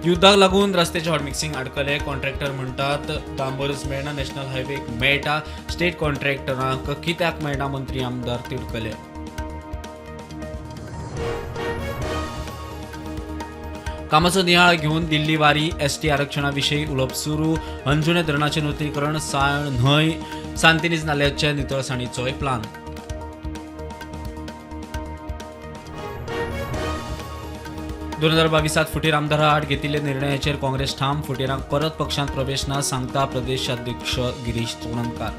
युद्धाक लागून रस्त्याचे hot mixing अडकले. कॉन्ट्रॅक्टर म्हणटात डांबरच मेळना, नॅशनल हायवे मेळटा, स्टेट कॉन्ट्रॅक्टरांक कित्याक मेळना, मंत्री आमदार तिडकले. कामाचो नियाळ घेऊन दिल्ली वारी. एसटी आरक्षणाविषयी उलोवप सुरू. अंजुने धरणाचे नूतनीकरण, साळ न्हंय सांतिनीज नाल्याचे नितळसाणीचोय प्लान. दोन 2022 फुटीर आमदारा आड घेतिल्ले निर्णयाचेर काँग्रेस ठाम. फुटीरांक परत पक्षांत प्रवेश ना, सांगता प्रदेशाध्यक्ष गिरीश चोडणकार.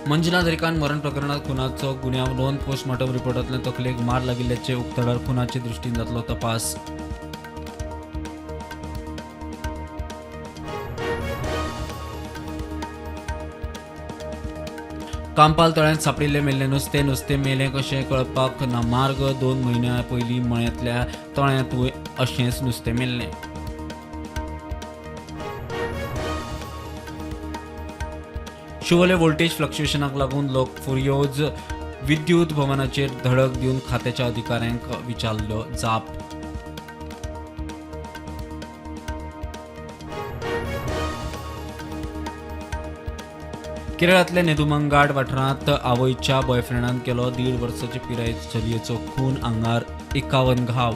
मंजुनाथ हरिकांत मरण प्रकरणात खुनाचो गुन्यांव नोंद. पोस्टमॉर्टम रिपोर्टांतल्यान तकलेक मार लागिल्ल्याचे उक्ताडार. खुनाचे दृश्टीन जातलो तपास. कांपाल तळ्यांत सापडिल्ले मेल्ले नुस्तें मेलें कशें कळपाक ना मार्ग. 2 म्हयन्यां पयलीं मळ्यांतल्या तळ्यांत अशेंच नुस्तें मेल्लें. शिवोले व्होल्टेज फ्लक्च्युएशनाक लागून लोक फुर्योज. विद्युत भवनाचेर धडक दिवन खात्याच्या अधिकाऱ्यांक विचारलो जाप. केरळांतल्या नेदुमंगाड वाठारांत आवयच्या बॉयफ्रेंडान केलो 1.5 वर्साचे पिराये चलयेचो खून. आंगार 51 घाव.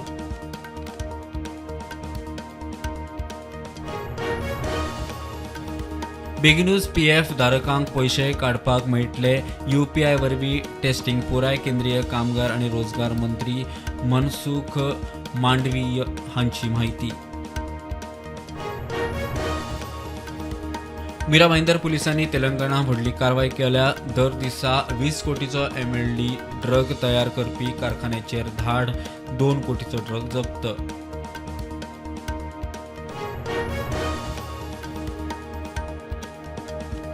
बेगीनूच पीएफ धारकांक पयशे काडपाक मेळटले. UPI वरवीं टेस्टिंग पुराय. केंद्रीय कामगार आनी रोजगार मंत्री मनसुख मांडवीय हांची माहिती. मीरा भाईंदर पुलिसांनी तेलंगणा व्हडली कारवाय केल्या. दर दिसा 20 कोटीचो MLD ड्रग तयार करपी कारखान्याचेर धाड. 2 कोटीचो ड्रग जप्त.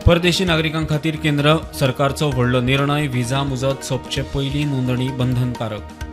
परदेशी नागरिकां खातीर केंद्र सरकारचो व्हडलो निर्णय. व्हिजा मुजत सोंपचे पयलीं नोंदणी बंधनकारक.